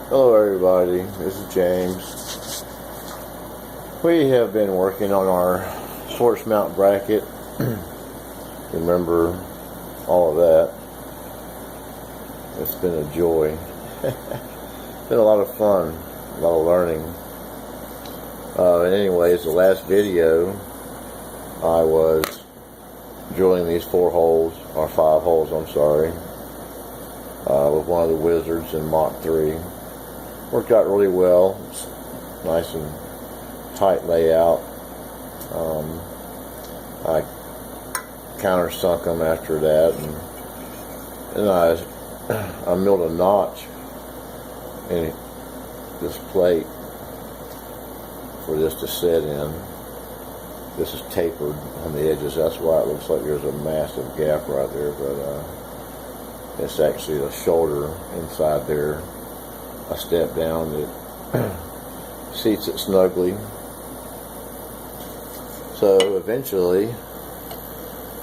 Hello everybody, this is James. We have been working on our torch mount bracket. Remember all of that. It's been a joy. It's been a lot of fun, a lot of learning. Anyways, the last video I was drilling these 5 holes, I'm sorry, with one of the wizards in Mach 3. Worked out really well. It's nice and tight layout. I countersunk them after that, and I milled a notch in this plate for this to set in. This is tapered on the edges. That's why it looks like there's a massive gap right there, but it's actually the shoulder inside there. I step down, it seats it snugly. So eventually,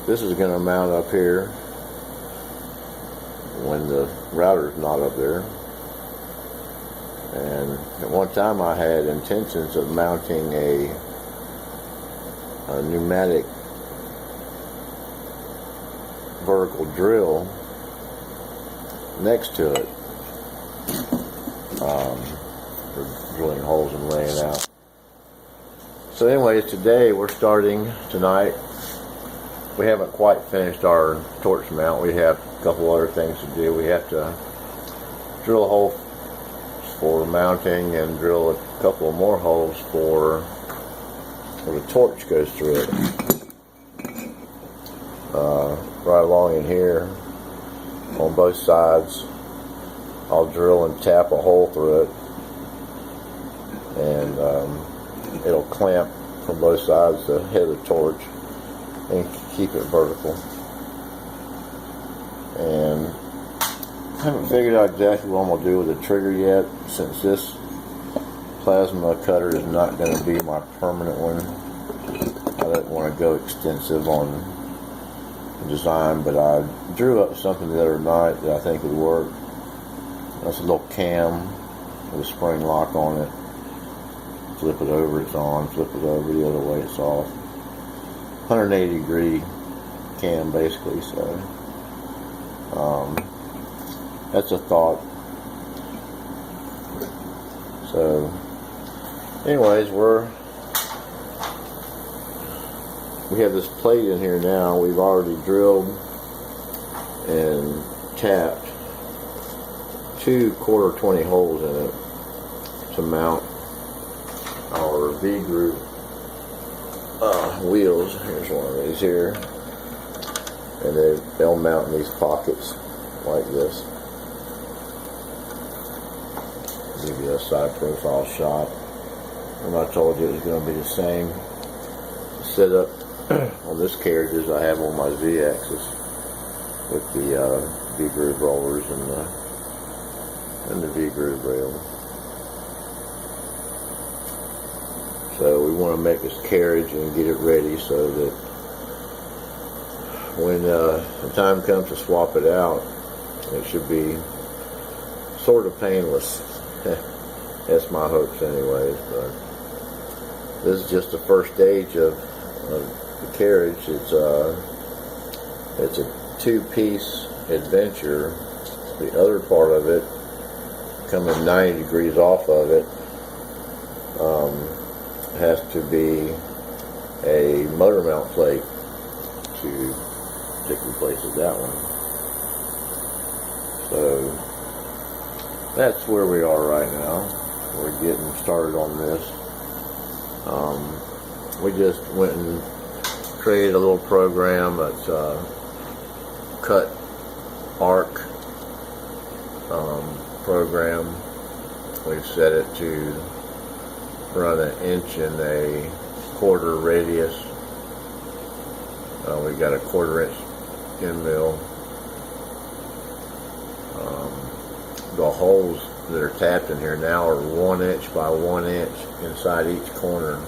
this is going to mount up here when the router's not up there. And at one time I had intentions of mounting a pneumatic vertical drill next to it. For drilling holes and laying out. So anyways, today we're starting tonight. We haven't quite finished our torch mount. We have a couple other things to do. We have to drill a hole for mounting and drill a couple of more holes for where the torch goes through it. Right along in here on both sides, I'll drill and tap a hole through it, and it'll clamp from both sides the head of the torch and keep it vertical. And I haven't figured out exactly what I'm going to do with the trigger yet, since this plasma cutter is not going to be my permanent one. I don't want to go extensive on the design, but I drew up something the other night that I think would work. That's a little cam with a spring lock on it. Flip it over, it's on. Flip it over, the other way, it's off. 180 degree cam, basically. So that's a thought. So anyways, we have this plate in here now. We've already drilled and tapped 2 1/4 holes in it to mount our V-groove wheels. Here's one of these here, and they'll mount in these pockets like this. Give you a side profile shot. And I told you it was going to be the same setup on this carriage as I have on my Z-axis with the V-groove rollers and the V-groove rail. So we want to make this carriage and get it ready so that when the time comes to swap it out, it should be sort of painless. That's my hopes anyways. But this is just the first stage of the carriage. It's a 2-piece adventure. The other part of it, coming 90 degrees off of it, has to be a motor mount plate to take the place of that one. So that's where we are right now. We're getting started on this. We just went and created a little program that's cut arc program. We've set it to run 1 1/4 inch radius. We got a 1/4 inch end mill. The holes that are tapped in here now are 1 inch by 1 inch inside each corner.